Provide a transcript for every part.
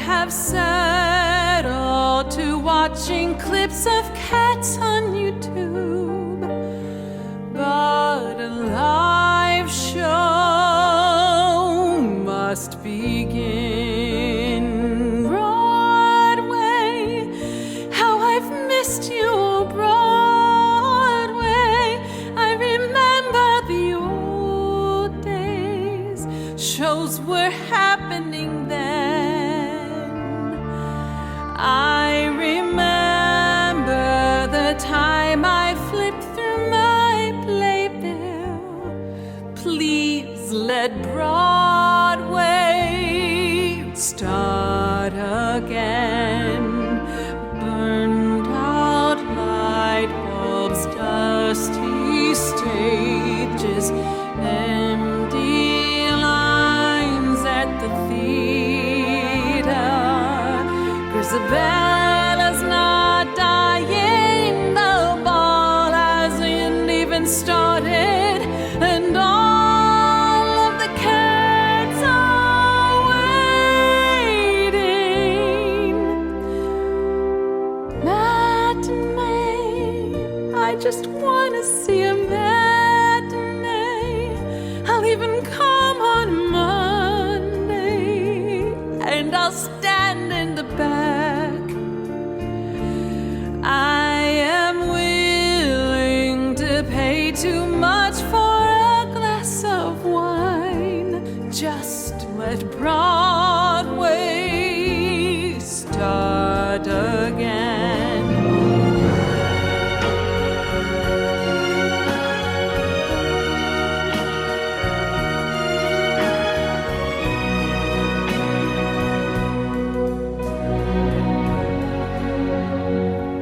have settled to watching clips of cats on YouTube, but a live show must begin. Broadway, how I've missed you, Broadway. I remember the old days, shows were happening then. I remember the time I flipped through my playbill. Please let Broadway start again. Burned out light bulbs, dusty stages, empty lines at the theater. Grizabella's not dying, the ball hasn't even started, and all of the cats are waiting. Matinee, I just wanna see a matinee. I'll even come on Monday, and I'll stand in the back. I am willing to pay too much for a glass of wine. Just let Broadway start again.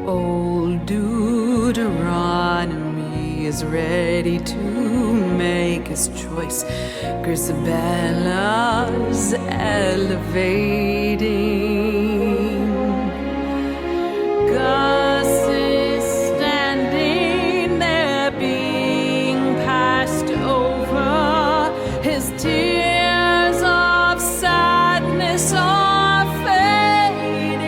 Old Deuteronomy is ready to make his choice. Grizabella's elevating. Gus is standing there being passed over. His tears of sadness are fading.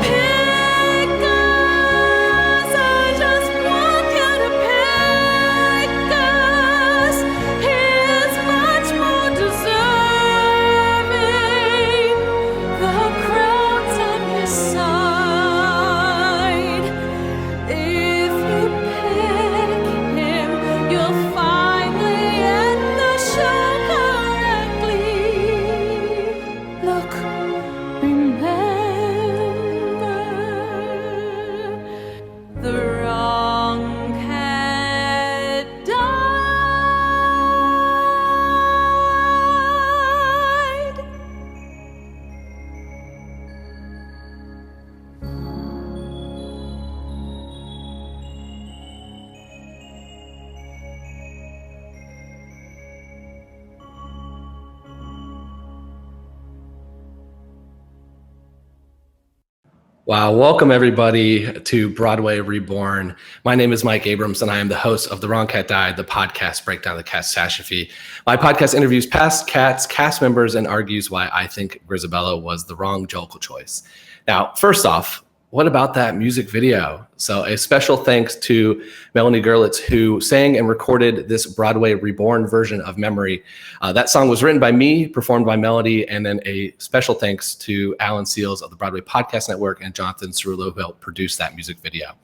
Pick us, I just want you to pick us. He is much more deserving. The crowd's on his side. If you pick him, you'll finally end the show correctly. Look, remember, the wrong cat died. Wow, welcome everybody to Broadway Reborn. My name is Mike Abrams and I am the host of The Wrong Cat Died, the podcast breakdown of the catastrophe. My podcast interviews past cats, cast members, and argues why I think Grizabella was the wrong Jellicle choice. Now, first off, what about that music video? So a special thanks to Melanie Gerlitz, who sang and recorded this Broadway Reborn version of Memory. That song was written by me, performed by Melody, and then a special thanks to Alan Seals of the Broadway Podcast Network and Jonathan Cerullo, who helped produce that music video.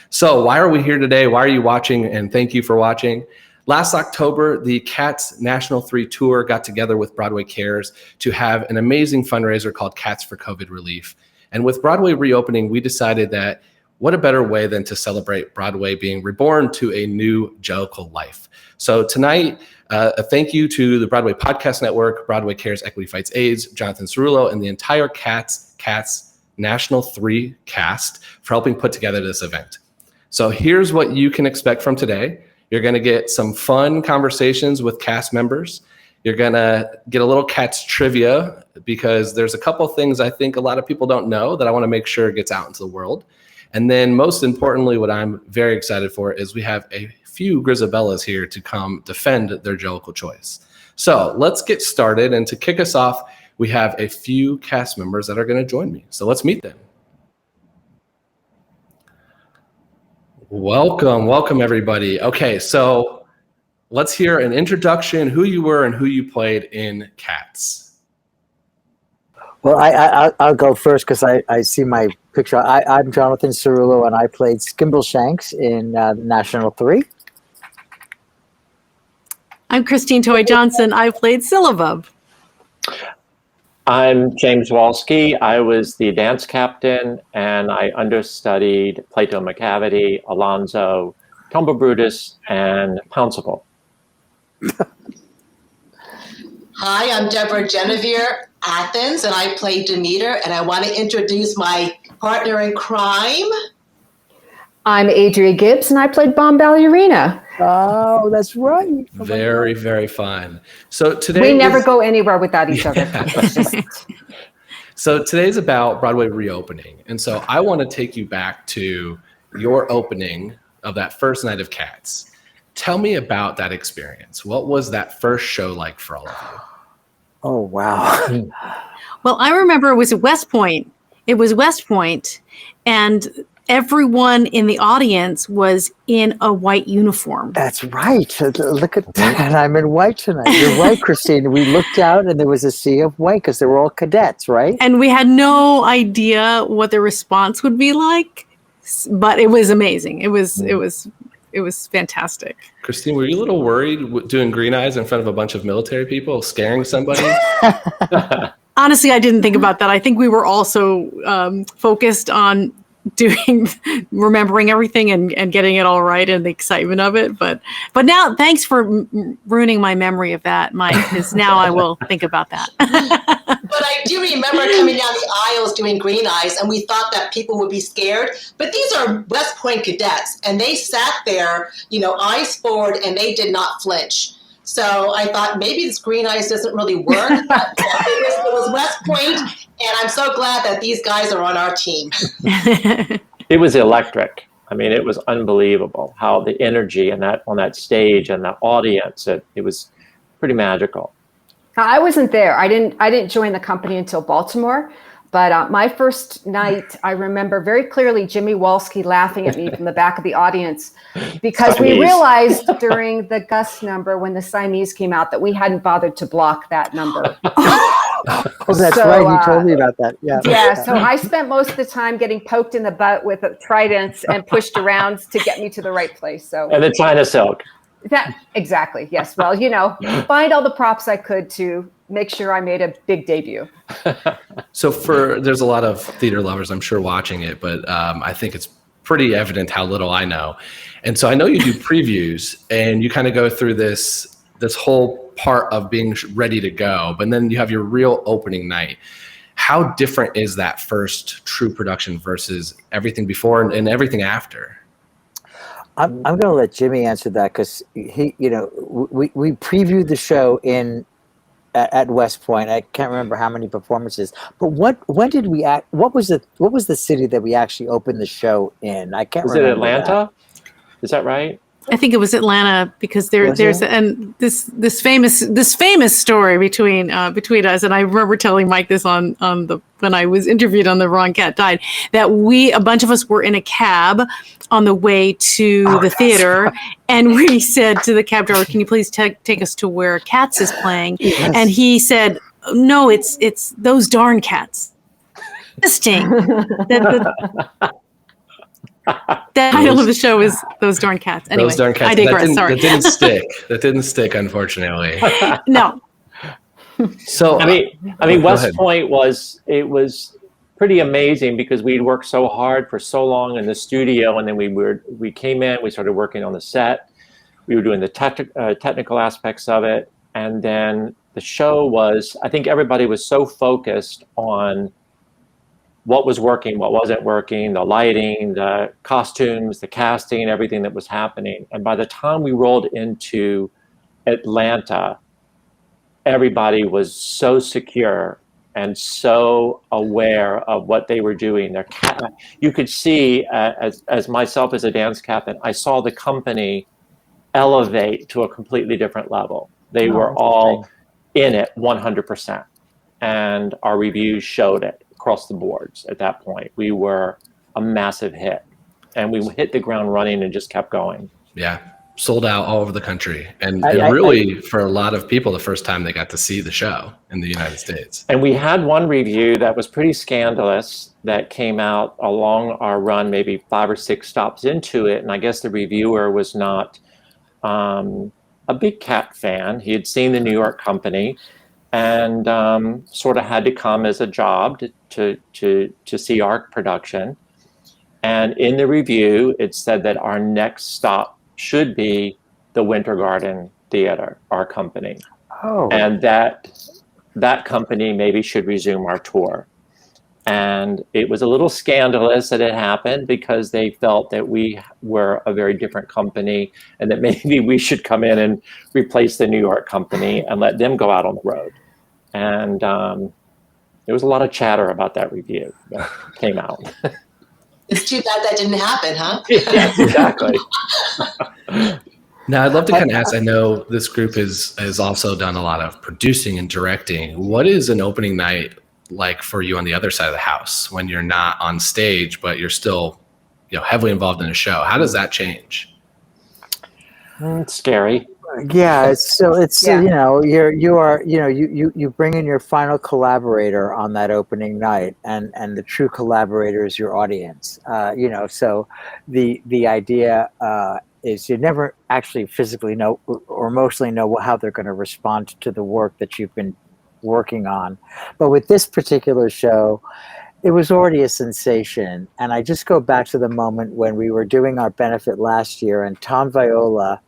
So why are we here today? Why are you watching? And thank you for watching. Last October, the Cats National 3 Tour got together with Broadway Cares to have an amazing fundraiser called Cats for COVID Relief. And with Broadway reopening, we decided that what a better way than to celebrate Broadway being reborn to a new Jellicle life. So tonight, a thank you to the Broadway Podcast Network, Broadway Cares Equity Fights AIDS, Jonathan Cerullo, and the entire Cats National 3 cast for helping put together this event. So here's what you can expect from today. You're going to get some fun conversations with cast members. You're going to get a little Cats trivia because there's a couple things I think a lot of people don't know that I want to make sure gets out into the world. And then most importantly, what I'm very excited for is we have a few Grizabellas here to come defend their Jellicle choice. So let's get started. And to kick us off, we have a few cast members that are going to join me. So let's meet them. Welcome everybody. Okay, so let's hear an introduction, who you were and who you played in Cats. Well, I'll go first because I see my picture. I'm Jonathan Cerullo, and I played Skimbleshanks in National 3. I'm Christine Toy Johnson. I played Syllabub. I'm James Walski. I was the dance captain, and I understudied Plato McCavity, Alonzo, Tumble Brutus, and Pouncible. Hi, I'm Deborah Geneviere Athens, and I played Demeter, and I want to introduce my partner in crime. I'm Adrea Gibbs, and I played Bomb Ballerina. Oh, that's right. Very, very fun. So today we never go anywhere without each other. So today's about Broadway reopening. And so I want to take you back to your opening of that first night of Cats. Tell me about that experience. What was that first show like for all of you? Oh, wow. Well, I remember it was at West Point. It was West Point, and everyone in the audience was in a white uniform. That's right. Look at that. I'm in white tonight. You're right, Christine. We looked out and there was a sea of white because they were all cadets, right? And we had no idea what the response would be like, but it was amazing. It was fantastic. Christine, were you a little worried doing green eyes in front of a bunch of military people, scaring somebody? Honestly, I didn't think about that. I think we were also focused on remembering everything and getting it all right and the excitement of it. But now, thanks for ruining my memory of that, Mike, because now I will think about that. But I do remember coming down the aisles doing green eyes, and we thought that people would be scared. But these are West Point cadets, and they sat there, eyes forward, and they did not flinch. So I thought maybe this green eyes doesn't really work. But it was West Point, and I'm so glad that these guys are on our team. It was electric. I mean, it was unbelievable how the energy and that on that stage and the audience, it was pretty magical. I wasn't there. I didn't join the company until Baltimore. But my first night, I remember very clearly Jimmy Walski laughing at me from the back of the audience because we realized during the Gus number when the Siamese came out that we hadn't bothered to block that number. Oh, that's right. You told me about that. Yeah. Yeah. So I spent most of the time getting poked in the butt with tridents and pushed around to get me to the right place. So And the China Silk. That exactly. Yes. Well, find all the props I could to make sure I made a big debut. So there's a lot of theater lovers, I'm sure, watching it, but I think it's pretty evident how little I know. And so I know you do previews and you kind of go through this whole part of being ready to go, but then you have your real opening night. How different is that first true production versus everything before and everything after? I'm going to let Jimmy answer that because we previewed the show at West Point. I can't remember how many performances, but when did we act? What was the city that we actually opened the show in? I can't remember. Was it Atlanta? Is that right? I think it was Atlanta because there's and this famous story between us, and I remember telling Mike this when I was interviewed on The Wrong Cat Died, that a bunch of us were in a cab on the way to the theater, and we said to the cab driver, "Can you please take us to where Cats is playing?" Yes. And he said, "No, it's those darn cats." Interesting. The title of the show is Those Darn Cats. Anyway, Those Darn Cats. I digress. Sorry. That didn't stick, unfortunately. No. So I mean, West Point was pretty amazing because we'd worked so hard for so long in the studio, and then we came in, we started working on the set, we were doing the technical aspects of it, and then the show was, I think everybody was so focused on what was working, what wasn't working, the lighting, the costumes, the casting, everything that was happening. And by the time we rolled into Atlanta, everybody was so secure and so aware of what they were doing. You could see, as myself as a dance captain, I saw the company elevate to a completely different level. They were all in it 100%. And our reviews showed it across the boards at that point. We were a massive hit. And we hit the ground running and just kept going. Yeah. Sold out all over the country. And really, for a lot of people, the first time they got to see the show in the United States. And we had one review that was pretty scandalous that came out along our run, maybe 5 or 6 stops into it. And I guess the reviewer was not a big Cat fan. He had seen the New York company and sort of had to come as a job to see our production. And in the review, it said that our next stop should be the Winter Garden Theater, our company. Oh. And that company maybe should resume our tour. And it was a little scandalous that it happened because they felt that we were a very different company and that maybe we should come in and replace the New York company and let them go out on the road. And there was a lot of chatter about that review that came out. It's too bad that didn't happen, huh? Yes, exactly. Now, I'd love to kind of ask, I know this group has also done a lot of producing and directing. What is an opening night like for you on the other side of the house when you're not on stage, but you're still, heavily involved in a show? How does that change? It's scary. Yeah, you bring in your final collaborator on that opening night, and the true collaborator is your audience. So the idea is you never actually physically know or emotionally know how they're going to respond to the work that you've been working on. But with this particular show, it was already a sensation. And I just go back to the moment when we were doing our benefit last year, and Tom Viola,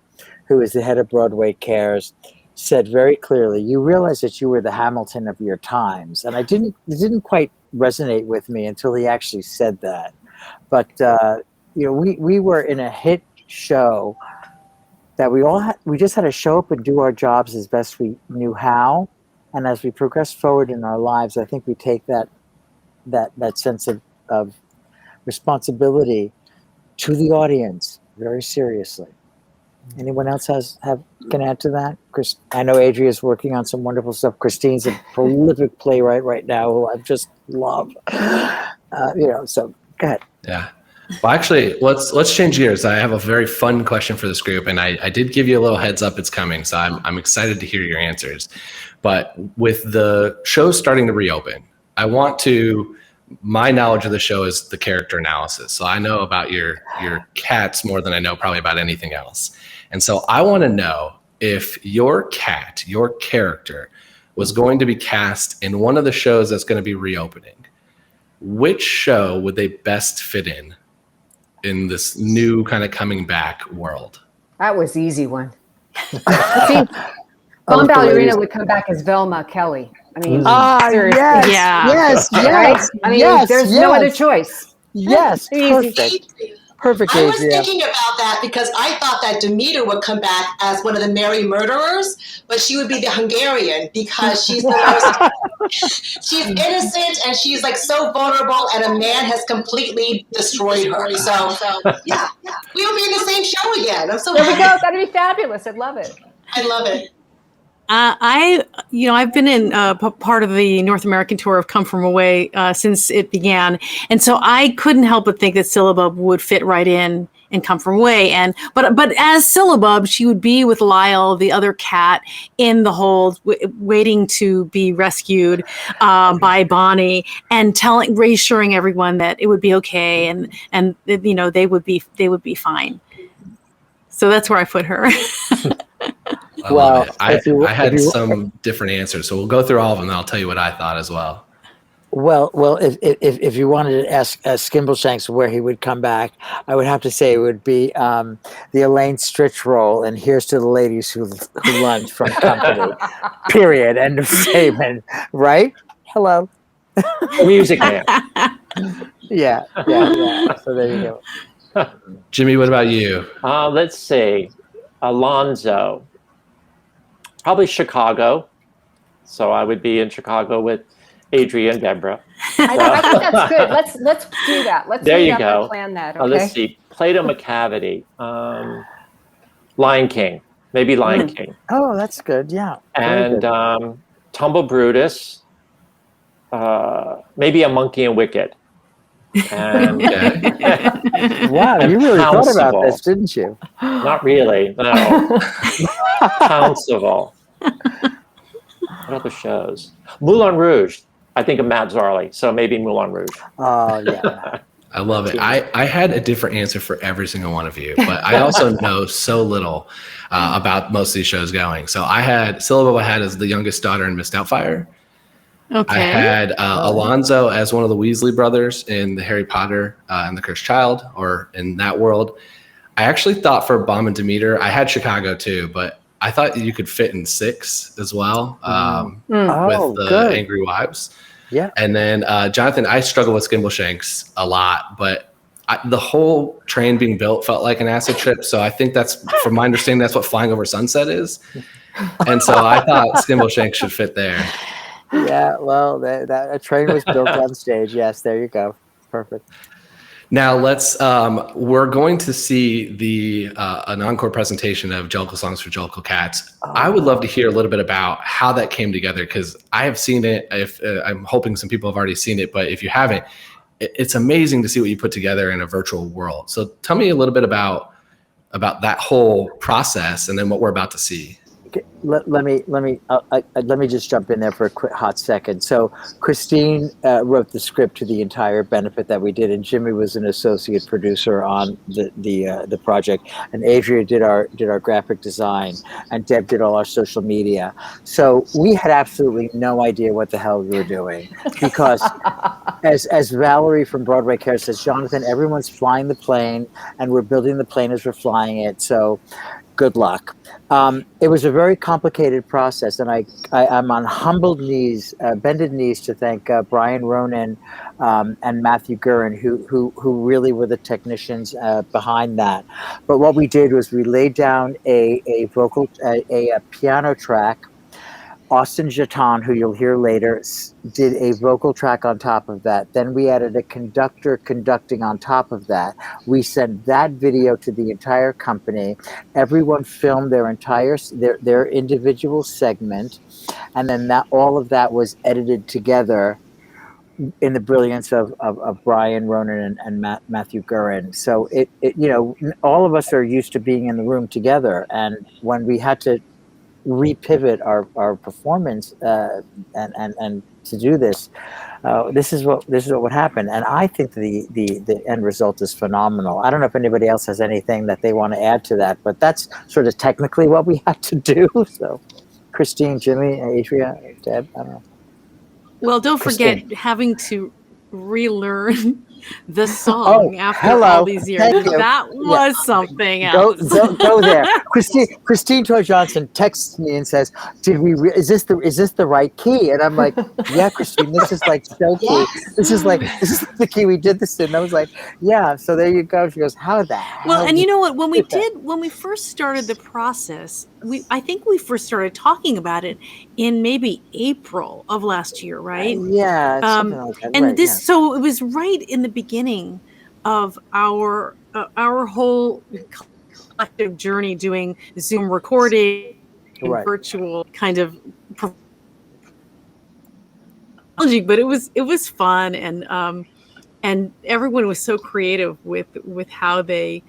who is the head of Broadway Cares, said very clearly, you realize that you were the Hamilton of your times. And it didn't quite resonate with me until he actually said that. But, we were in a hit show that we just had to show up and do our jobs as best we knew how. And as we progress forward in our lives, I think we take that sense of responsibility to the audience very seriously. Anyone else can add to that? Chris, I know Adrea is working on some wonderful stuff. Christine's a prolific playwright right now who I just love. So go ahead. Yeah. Well, actually, let's change gears. I have a very fun question for this group, and I did give you a little heads up it's coming, so I'm excited to hear your answers. But with the show starting to reopen, my knowledge of the show is the character analysis. So I know about your cats more than I know probably about anything else. And so I want to know if your cat, your character, was going to be cast in one of the shows that's going to be reopening, which show would they best fit in this new kind of coming back world? That was easy one. Dawn Ballerina would come back as Velma Kelly. I mean, seriously. Yes. Right? I mean, there's no other choice. Yes, perfect. I was thinking about that because I thought that Demeter would come back as one of the merry murderers, but she would be the Hungarian because she's the most, she's innocent and she's like so vulnerable, and a man has completely destroyed her. So yeah, we will be in the same show again. I'm so there happy. we go. That'd be fabulous. I'd love it. I love it. I've been in part of the North American tour of Come From Away since it began, and so I couldn't help but think that Syllabub would fit right in and Come From Away. But as Syllabub, she would be with Lyle, the other cat, in the hold, waiting to be rescued by Bonnie, and reassuring everyone that it would be okay, and they would be fine. So that's where I put her. I love it. I had some different answers, so we'll go through all of them, and I'll tell you what I thought as well. Well, if you wanted to ask Skimbleshanks where he would come back, I would have to say it would be the Elaine Stritch role, and Here's to the Ladies Who Lunch from Company. Period. End of statement. Right? Hello. Music man. Yeah. So there you go. Jimmy, what about you? Let's see. Alonzo. Probably Chicago. So I would be in Chicago with Adrea and Deborah. I think that's good. Let's do that. Let's there you up go. And plan that. Okay? Let's see. Plato McCavity. Lion King. maybe Lion King. Oh, that's good. Yeah. And Tumble Brutus, maybe A Monkey and Wicked. And wow, you really thought about this, didn't you? Not really, no. Pouncival. What other shows? Moulin Rouge. I think of Matt Zarley, so maybe Moulin Rouge. Oh, yeah. I love it. I had a different answer for every single one of you, but I also know so little about most of these shows going. So I had Cerullo had as the youngest daughter in Miss Doubtfire. Okay. I had Alonzo as one of the Weasley brothers in the Harry Potter and the Cursed Child, or in that world. I actually thought for Bomb and Demeter, I had Chicago too, but I thought you could fit in 6 as well with the Angry Wives. Yeah. And then Jonathan, I struggle with Skimbleshanks a lot, but the whole train being built felt like an acid trip. So I think that's, from my understanding, that's what Flying Over Sunset is. And so I thought Skimbleshanks should fit there. Yeah, well, that train was built on stage. Yes, there you go. Perfect. Now let's. We're going to see an encore presentation of Jellicle Songs for Jellicle Cats. I would love to hear a little bit about how that came together, because I have seen it. I'm hoping some people have already seen it, but if you haven't, it's amazing to see what you put together in a virtual world. So tell me a little bit about that whole process, and then what we're about to see. Let me just jump in there for a quick hot second. So Christine wrote the script to the entire benefit that we did, and Jimmy was an associate producer on the project, and Adrea did our graphic design, and Deb did all our social media. So we had absolutely no idea what the hell we were doing, because as Valerie from Broadway Care says, Jonathan, everyone's flying the plane, and we're building the plane as we're flying it. So good luck. It was a very complicated process, and I'm on humbled knees, bended knees, to thank Brian Ronan and Matthew Gurin, who really were the technicians behind that. But what we did was we laid down a piano track. Austin Jetton, who you'll hear later, did a vocal track on top of that. Then we added a conductor conducting on top of that. We sent that video to the entire company. Everyone filmed their individual segment, and then all of that was edited together in the brilliance of Brian Ronan and Matthew Gurin. So it all of us are used to being in the room together, and when we had to repivot our performance and to do this, this is what would happen. And I think the end result is phenomenal. I don't know if anybody else has anything that they want to add to that, but that's sort of technically what we had to do. So Christine, Jimmy, Adrea, Deb, I don't know. Well, don't forget having to relearn the song after all these years. That was something else. Go there. Christine Toy Johnson texts me and says, is this the right key? And I'm like, yeah, Christine, this is like so key. This is the key we did this in. And I was like, yeah. So there you go. She goes, how the hell? Well, and you know what? When we first started the process, I think we first started talking about it in maybe April of last year, right? Yeah. Something like that. And so it was right in the beginning of our whole collective journey, doing Zoom recording, virtual kind of, but it was fun, and everyone was so creative with how they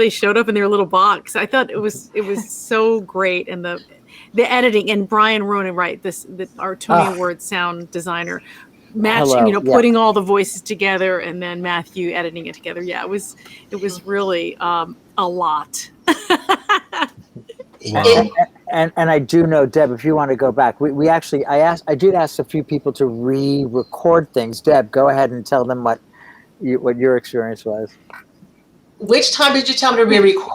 showed up in their little box. I thought it was so great, and the editing, and Brian Ronan, our Tony Award sound designer, matching, putting all the voices together, and then Matthew editing it together. Yeah, it was really a lot. Wow. And I do know, Deb, if you want to go back, I did ask a few people to re-record things. Deb, go ahead and tell them what your experience was. Which time did you tell me to re-record?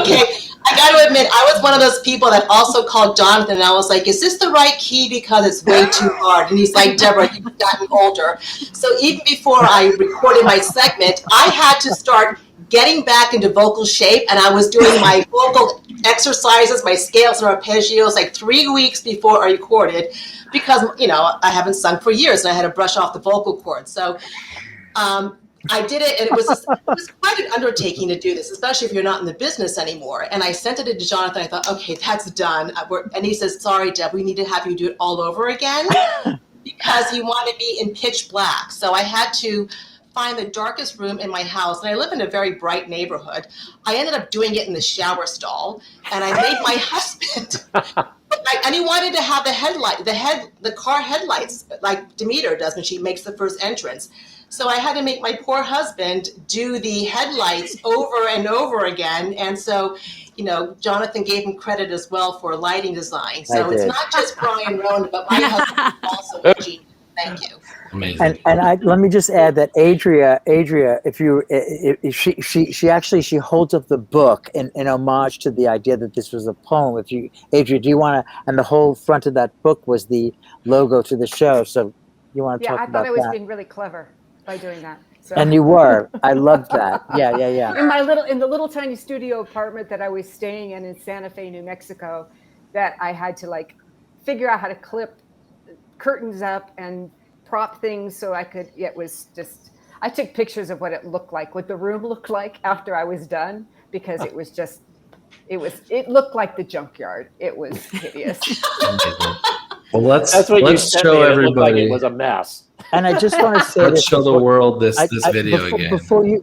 Okay, I got to admit, I was one of those people that also called Jonathan, and I was like, is this the right key? Because it's way too hard. And he's like, Deborah, you've gotten older. So even before I recorded my segment, I had to start getting back into vocal shape, and I was doing my vocal exercises, my scales and arpeggios, like 3 weeks before I recorded, because, I haven't sung for years, and I had to brush off the vocal cords. So I did it, and it was quite an undertaking to do this, especially if you're not in the business anymore. And I sent it to Jonathan. I thought, okay, that's done. And he says, sorry, Deb, we need to have you do it all over again because he wanted me in pitch black. So I had to find the darkest room in my house. And I live in a very bright neighborhood. I ended up doing it in the shower stall, and I made my husband. And he wanted to have the car headlights like Demeter does when she makes the first entrance. So I had to make my poor husband do the headlights over and over again. And so, Jonathan gave him credit as well for lighting design. So it's not just Brian Rowan, but my husband also a genius. Thank you. Amazing. And let me just add that Adrea, if she holds up the book in homage to the idea that this was a poem. Adrea, do you want to? And the whole front of that book was the logo to the show. So you want to talk about that? Yeah, I thought I was being really clever by doing that. So. And you were. I loved that. Yeah. In the little tiny studio apartment that I was staying in Santa Fe, New Mexico, that I had to figure out how to clip curtains up and prop things so I could. It was just. I took pictures of what it looked like, what the room looked like after I was done, because it was just. It looked like the junkyard. It was hideous. Well, let's show everybody. It looked like it was a mess. And I just want to say, let's show the world this video again.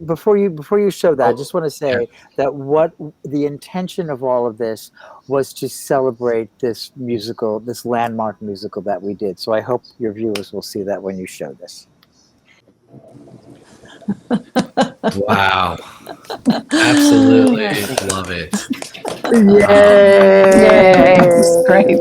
Before you show that, I just want to say that what the intention of all of this was to celebrate this musical, this landmark musical that we did. So I hope your viewers will see that when you show this. Wow. Absolutely love it. Yay! Great.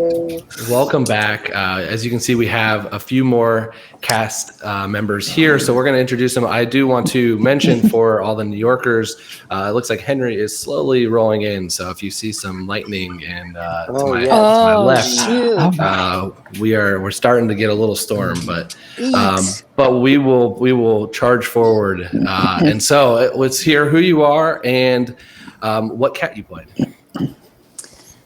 Welcome back. As you can see, we have a few more cast members here, so we're going to introduce them. I do want to mention for all the New Yorkers, it looks like Henry is slowly rolling in, so if you see some lightning and to my left, we're starting to get a little storm, but we will charge forward. And so let's hear who you are and what cat you played.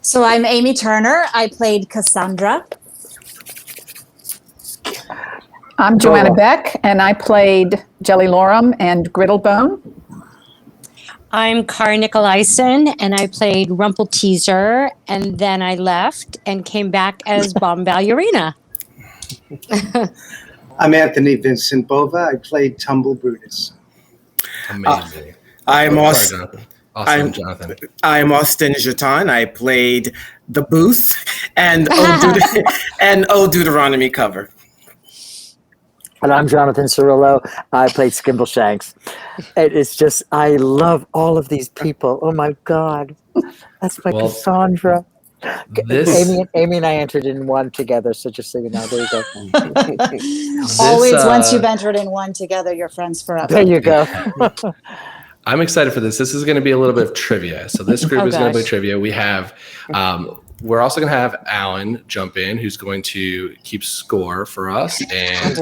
So I'm Amiee Turner. I played Cassandra. I'm Joanna Beck, and I played Jelly Lorum and Griddlebone. I'm Kari Nicolaisen, and I played Rumple Teaser, and then I left and came back as Bomb Ballerina. I'm Anthony Vincent Bova. I played Tumble Brutus. Amazing. I'm Jonathan. I'm Austin Jetton. I played the Booth and Old Deuteronomy cover. And I'm Jonathan Cerullo. I played Skimbleshanks. It's just, I love all of these people. Oh my God. That's my Cassandra. Amiee and I entered in one together, so just so you know, there you go. Always, once you've entered in one together, you're friends forever. There you go. I'm excited for this. This is going to be a little bit of trivia. So this group is going to be trivia. We have, we're also going to have Alan jump in, who's going to keep score for us and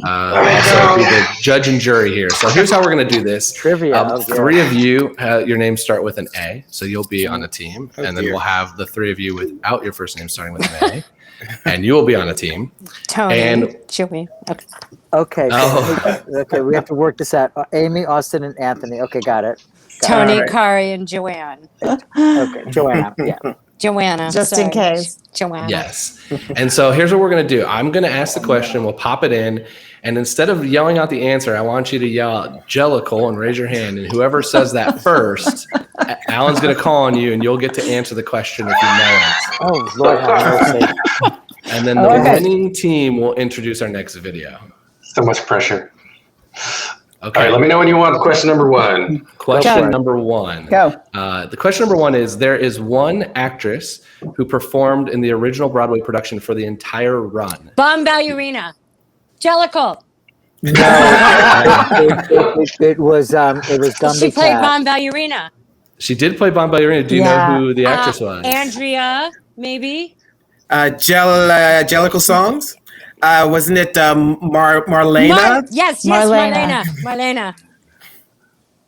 also be the judge and jury here. So here's how we're going to do this. Trivia. Three of you, your names start with an A, so you'll be on a team. And then we'll have the three of you without your first name starting with an A. And you will be on a team. Tony, and Joey. Okay. Okay, we have to work this out. Amiee, Austin, and Anthony. Okay, got it. Tony, Kari, and Joanne. Okay, Joanna. Yeah. Joanna. Just in case. Joanna. Yes. And so here's what we're going to do. I'm going to ask the question. We'll pop it in. And instead of yelling out the answer, I want you to yell out Jellicle and raise your hand. And whoever says that first, Alan's going to call on you, and you'll get to answer the question if you know it. Oh, Lord have mercy. And then the winning team will introduce our next video. So much pressure. Okay. All right, let me know when you want question number one. Question number one. Go. The question number one is, there is one actress who performed in the original Broadway production for the entire run. Bomb Ballerina. Jellicle. No, it was Gumby She played Cat. Bomb Ballerina. She did play Bomb Ballerina. Do you know who the actress was? Andrea, maybe. Jellicle Songs. Wasn't it Marlena? Yes, Marlena. Marlena.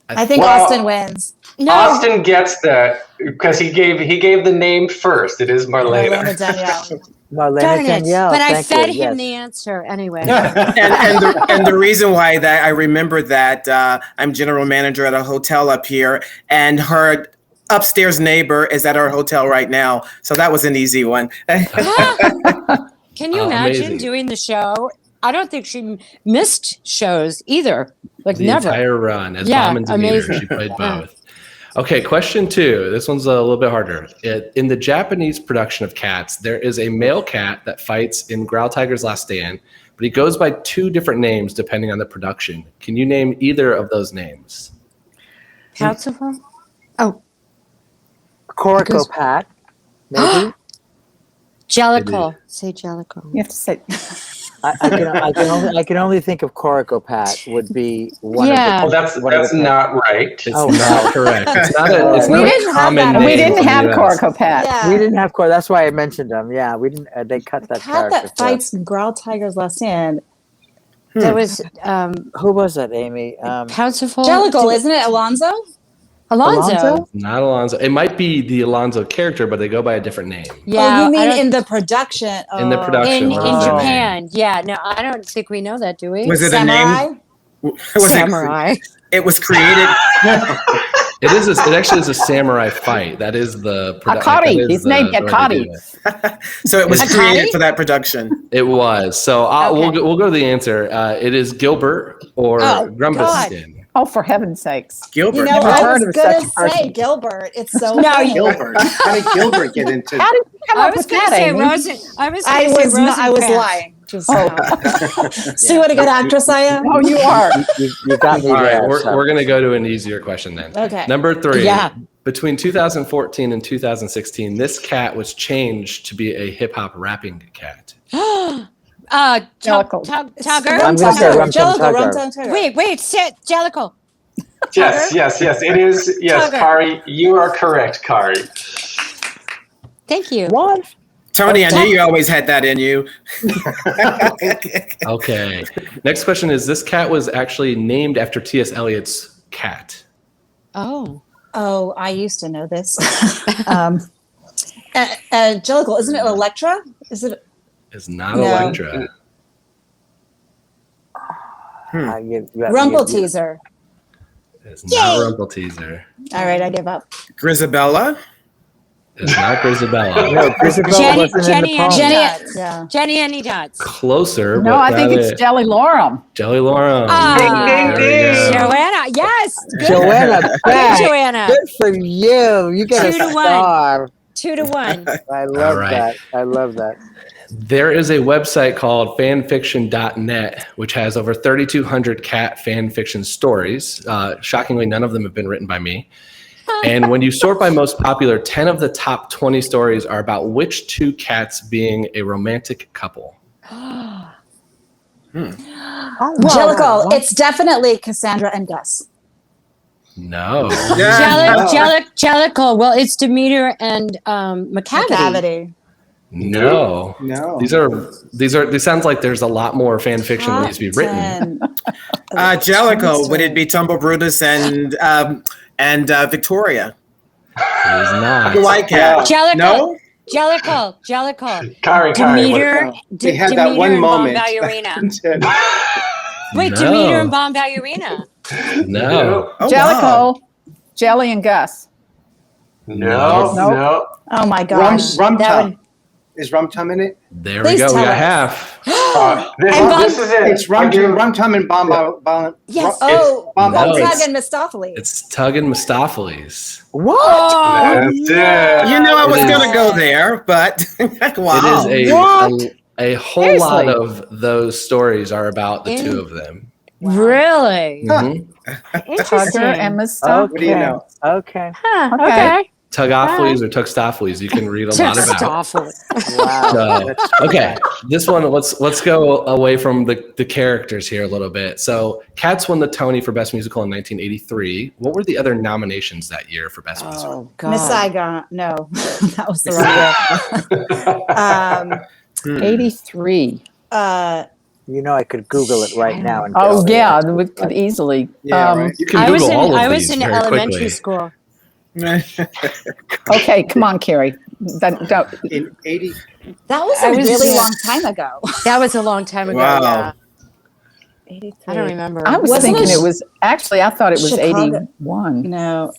I think Austin wins. No. Austin gets that because he gave the name first. It is Marlena. Marlena Danielle. But I thank fed you, him yes. the answer anyway. and the reason why that I remember that I'm general manager at a hotel up here, and her upstairs neighbor is at our hotel right now, so that was an easy one. Can you imagine amazing. doing the show? I don't think she missed shows either. Like The never. entire run as Yeah, Mom and Demeter. amazing. She played both. Okay, question 2. This one's a little bit harder. In the Japanese production of Cats, there is a male cat that fights in Growl Tiger's Last Stand, but he goes by 2 different names depending on the production. Can you name either of those names? Pouncival? Corico Pat, maybe. Jellicle. Say Jellicle. You have to say. I can only think of Corico Pat would be one Yeah. of the. Well, that's not right. It's not correct. It's not a, it's We not didn't a have common that. name. We didn't in the have US. Corico Pat. Yeah. We didn't have Corico. That's why I mentioned them. Yeah, we didn't. They cut that Cat character. that fights Growl Tiger's Last Stand. There was Who was that, Amy? Pouncival. Jellicle, isn't it? Alonzo? Alonzo? Not Alonzo. It might be the Alonzo character, but they go by a different name. Yeah. Oh, you I mean don't- in the production? In the production. in what was their name? Japan. Yeah. No, I don't think we know that, do we? Was it Samurai? a name? Was Samurai. It was created. It is. It actually is a samurai fight. That is the. Akari. He's named Akari. So it was Akari? created for that production. It was. So we'll go to the answer. It is Gilbert or Grumbuskin. Oh, for heaven's sakes. Gilbert. You know, Never I heard was of gonna such a person. say Gilbert. It's so No, funny. Gilbert. How did Gilbert get into? How did you come I up was with going to that, say Amy? Rosen. I was I going to say was not. I was Rosencrantz. lying. Just see what a good actress I am. Oh, you are. You got me All right, there. we're going to go to an easier question then. Okay. Number 3. Yeah. Between 2014 and 2016, this cat was changed to be a hip hop rapping cat. Jellicle. Tugger. I'm gonna say Rum Tum Jellicle, Rum Tugger. Tum Tugger. Wait, sit, Jellicle. Yes. It is. Yes, Tugger. Kari, you are correct, Kari. Thank you. What? Tony, I knew you always had that in you. Okay. Next question is: this cat was actually named after T.S. Eliot's cat. Oh. Oh, I used to know this. Jellicle, isn't it Electra? Is it? It's not No. Electra. Rumple Teaser. It's not Rumpelteazer. All right, I give up. Grizabella. It's not Grizabella. No, Grizabella Jenny- wasn't Jenny in and the Jenny- poem. Yeah. Jenny Any Dots. Closer. No, but I think that it's is- Jelly Lorum. Jelly Lorum. Ah, There we go. Joanna, yes. Good. Joanna Good, Beck. Joanna. Good for you. You get a 2-1. star. 2-1. I love right. that. I love that. There is a website called fanfiction.net, which has over 3,200 cat fan fiction stories. Shockingly, none of them have been written by me. And when you sort by most popular, 10 of the top 20 stories are about which 2 cats being a romantic couple. Jellicle, it's definitely Cassandra and Gus. No. Jellicle. Well, it's Demeter and McCavity. No. No. These sounds like there's a lot more fan fiction that needs to be written. Jellicle, would it be Tumble Brutus and Victoria? It is not. The White Cat. Jellicle. No? Jellicle. Kari, Demeter. They had that one and moment. Bombalurina. Wait, No. Demeter and Bombalurina. No. Oh, Jellicle, Jelly, and Gus. No. Oh my gosh. Rum That Tum. one- Is Rum Tum in it? There Please we go. We tell got us. half. This is it. It's Rum Tum and Bomb. Yes. Oh, Oh, No, Tug it's- and Mistopheles. It's Tug and Mistopheles. That's it. You know I was It is- going to go there, but wow. It is a whole lot of those stories are about the 2 of them. Really? Mhm. Tugger and Miss Okay. What do you know? Okay. Huh, Okay. Tugophiles or Tuxtophiles, you can read a lot about. Wow. So, okay, this one, let's go away from the characters here a little bit. So Cats won the Tony for Best Musical in 1983. What were the other nominations that year for Best Musical? Oh, God. Miss Saigon. No, that was the wrong year. 83. You know I could Google it right now. And Oh, yeah, we could easily. Yeah, right. You can I was Google all of I these was in very elementary quickly. school. Okay, come on, Kari. In 80. That was a really long time ago. That was a long time ago. Wow. Yeah. 83. I don't remember. I was Wasn't thinking it it was, actually, I thought it was Chicago? 81. No.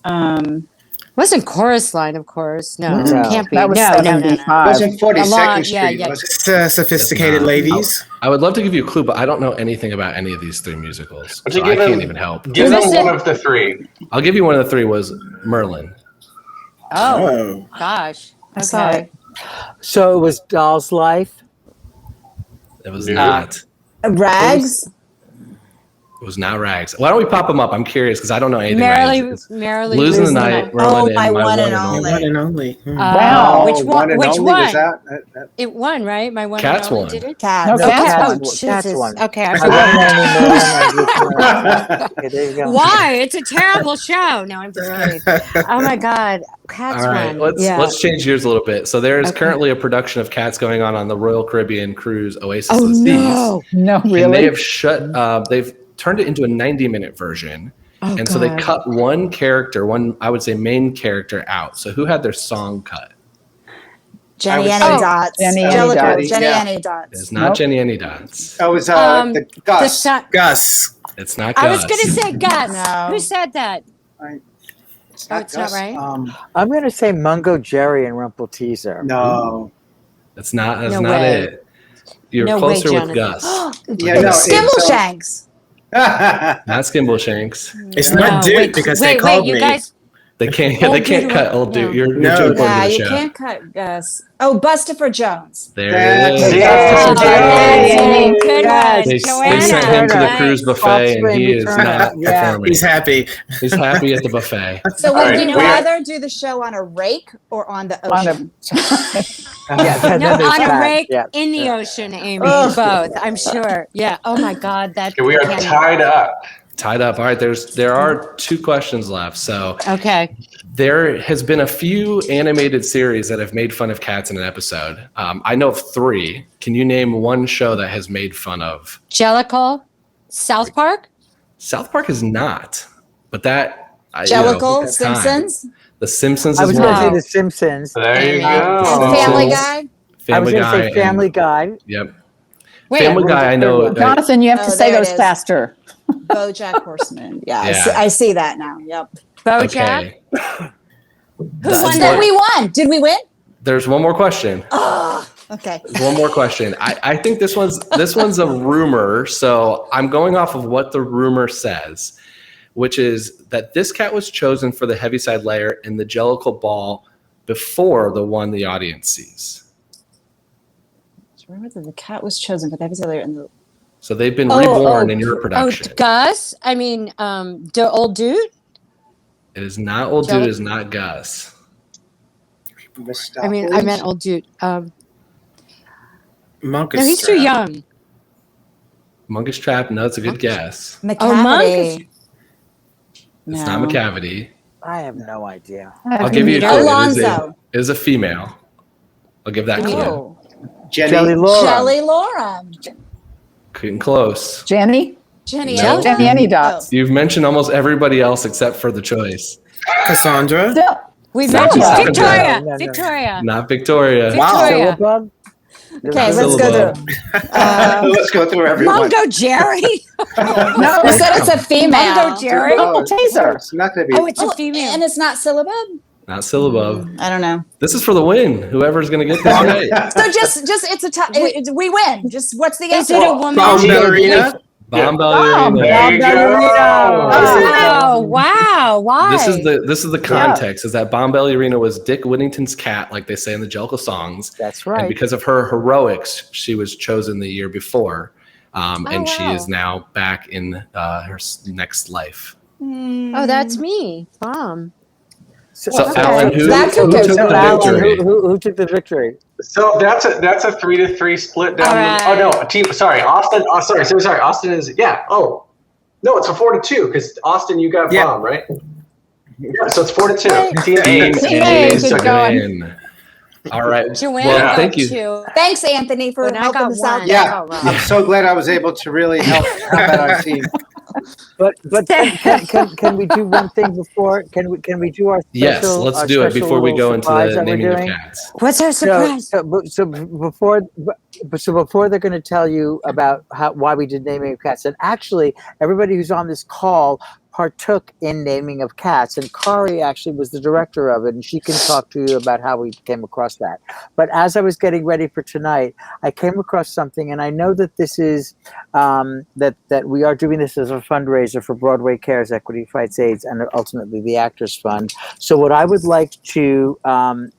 Wasn't Chorus Line, of course. No, No. it can't be. That was no. 75. Wasn't 42nd yeah, Street, yeah. was it? Sophisticated ladies. I would love to give you a clue, but I don't know anything about any of these three musicals. Would So you I give can't him- even help. Give them Who's one it? of the three. I'll give you one of the three was Merlin. Oh, gosh. I saw Okay. it. So it was Doll's Life. It was No. not. Rags. It was not Rags. Why don't we pop them up? I'm curious because I don't know anything about it. Merrily Losing the Night, Merlin, Oh, and my My one and My only. one and only. Wow. Which one? and Which only was one? out. It won, right? My one Cats and only won. did it? Cat. No, No, Cats Oh, won. Cats Jesus. won. Okay, I I forgot. wasn't anymore. Okay, there you go. Why? It's a terrible show. No, I'm just kidding. Oh my God, Cats All right, won. let's change gears a little bit. So there is Okay. currently a production of Cats going on the Royal Caribbean cruise Oasis Oh of the no! No, Seas. And really? they have they've turned it into a 90-minute version. Oh, And so they God. cut one character, I would say main character out. So who had their song cut? Jenny I Any was- Dots. Jenny Any Jellicle, Dots. Jenny Yeah. Any It's Dots. not Nope. Jenny Any Dots. That was The the Gus. son- Gus. It's not I Gus. was gonna say Gus. No. Who said that? It's Oh, not it's not Gus. right? I'm going to say Mungo Jerry and Rumple Teaser. No. That's not No way. it. You're No way, closer with Jonathan. Gus. Yeah, no. Skimbleshanks. Not Skimbleshanks. It's No, not Duke wait, because wait, they called you me. guys. They can't Old they can't dude cut or- old dude. no. You're No. too important Yeah, to the you show. can't cut Gus. Oh, Bustopher Jones. There That's it is. it. Oh, That's that's it. it. Good Yes. one, They Joanna. sent him to the Nice. cruise buffet, and he is Turner. not Yeah. performing. He's happy. He's happy at the buffet. So All would right, you we- rather do the show on a rake or on the On a- ocean? Yeah, No, there's on a that. rake Yeah. in the ocean, Amy. Ugh. Both, I'm sure. Yeah. Oh my God, that. Okay, we are can't- tied up. Tied up. All right, there are two questions left. So Okay. there has been a few animated series that have made fun of cats in an episode. I know of three. Can you name one show that has made fun of? Jellicle, South Park. South Park is not, but that Jellicle, at the time, Simpsons, The Simpsons I is was one. going to say Wow. The Simpsons. There you and go. Family Simpsons. Guy. I was Family going to Guy. say Family and- Guy. Yep. Wait, Family Guy. I know. Jonathan, you have to Oh, say there it those is. faster. BoJack Horseman. Yeah, Yeah. I see that now. Yep. BoJack. Okay. Who That's won that? what- We won. Did we win? There's one more question. Oh, okay. One more question. I think this one's a rumor, so I'm going off of what the rumor says, which is that this cat was chosen for the Heaviside layer in the Jellicle Ball before the one the audience sees. Remember that the cat was chosen for that episode in the. So they've been Oh, reborn oh, in your Oh, production. Gus. I mean, the old dude. It is not old dude. It is not Gus. I mean, I meant old dude. Monk No, he's too young. Monkish Trap. No, it's a good guess. Oh, Monk. It's not McCavity. I have no idea. I'll give you a clue. Alonzo. It is a female. I'll give that clue. Oh. Jelly Laura. Jelly Laura. Getting close. Jenny? Jenny. No. Jenny Any Dots. You've mentioned almost everybody else except for the choice. Cassandra. We Not mentioned Cassandra. Victoria. No, no, no. Victoria. Not Victoria. Victoria. Syllabub? Okay, let's Syllabub. go through. Let's go through everyone. Mungo Jerry. No, you said it's a female. Mungo Jerry. Oh, Taser. it's not going to be. Oh, it's a female. And it's not syllabub? Not Syllabub. I don't know. This is for the win. Whoever's going to get this right. So just it's a we win. Just what's the Is answer? it a woman? Bomb Ballerina. Bomb Ballerina. There you go. Oh, wow. Why? This is the context, is that Bomb Ballerina was Dick Whittington's cat, like they say in the Jellicle Songs. That's And right. because of her heroics, she was chosen the year before. And she wow. is now back in her next life. Oh, that's me. Bomb. So Alan, who That could took go the to Alan, victory? who took the victory? So that's a 3-3 split down. All Oh no, a team. Sorry, Austin. Oh, sorry. Austin is Oh, no, it's a 4-2 because Austin, you got Yeah. bomb, right? Yeah, so it's 4-2. Team Team A. A good took going. it in. All right. Joanna Well, got thank you. 2. Thanks, Anthony, for And I helping got us out. 1. Yeah, Oh, wow. I'm so glad I was able to really help out our team. But can we do one thing before? Can we do our special? Yes, let's do it before we go into the naming of cats. What's our surprise? So before they're going to tell you about why we did naming of cats, and actually everybody who's on this call partook in naming of cats, and Kari actually was the director of it, and she can talk to you about how we came across that. But as I was getting ready for tonight, I came across something, and I know that this is that we are doing this as a fundraiser for Broadway Cares, Equity Fights AIDS, and ultimately the Actors Fund. So what I would like to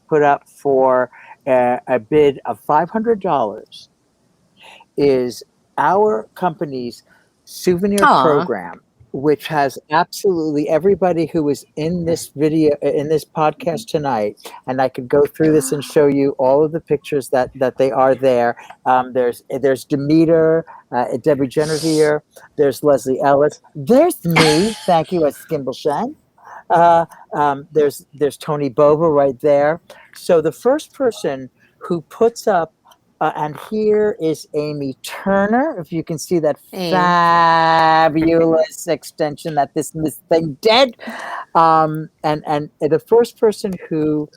put up for a bid of $500 is our company's souvenir program, which has absolutely everybody who is in this video, in this podcast tonight. And I could go through this and show you all of the pictures that they are there. There's Demeter, Deborah Geneviere, there's Leslie Ellis, there's me, thank you, as Skimbleshan. There's Tony Bova right there. So the first person who puts up, and here is Amiee Turner. If you can see that fabulous extension that this thing did. And the first person who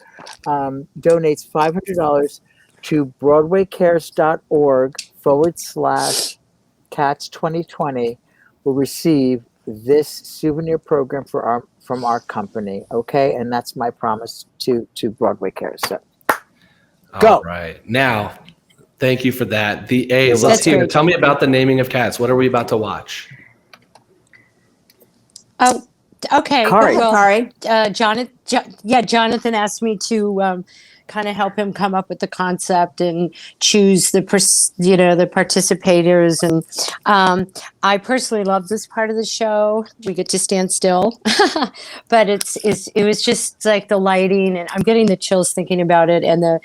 donates $500 to BroadwayCares.org/Cats 2020 will receive this souvenir program from our company. Okay, and that's my promise to Broadway Cares. So go. All right, now. Thank you for that. The A's, let's hear. Tell me about the naming of cats. What are we about to watch? Oh, okay. Kari. Jonathan asked me to kind of help him come up with the concept and choose the participators. And I personally love this part of the show. We get to stand still, but it was just like the lighting, and I'm getting the chills thinking about it, and the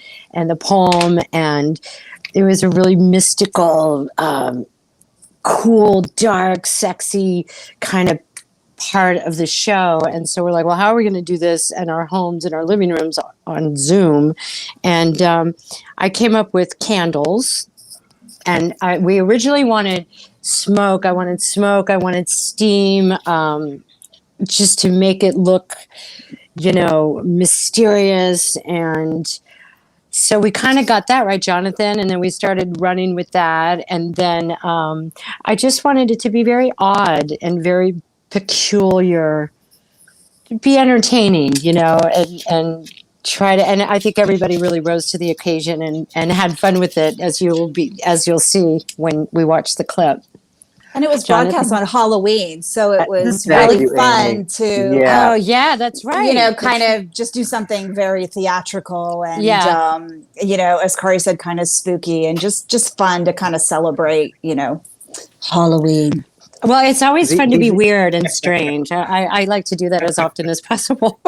poem, and it was a really mystical, cool, dark, sexy kind of part of the show. And so we're like, well, how are we going to do this in our homes, in our living rooms on Zoom? And I came up with candles. And we originally wanted smoke. I wanted steam, just to make it look, mysterious. And so we kind of got that right, Jonathan, and then we started running with that. And then I just wanted it to be very odd and very peculiar, be entertaining, and try to. And I think everybody really rose to the occasion and had fun with it, as you'll see when we watch the clip. And it was broadcast on Halloween, so it was really fun to. Yeah. Oh yeah, that's right. Kind of just do something very theatrical and as Kari said, kind of spooky and just fun to kind of celebrate, Halloween. Well, it's always fun to be weird and strange. I like to do that as often as possible.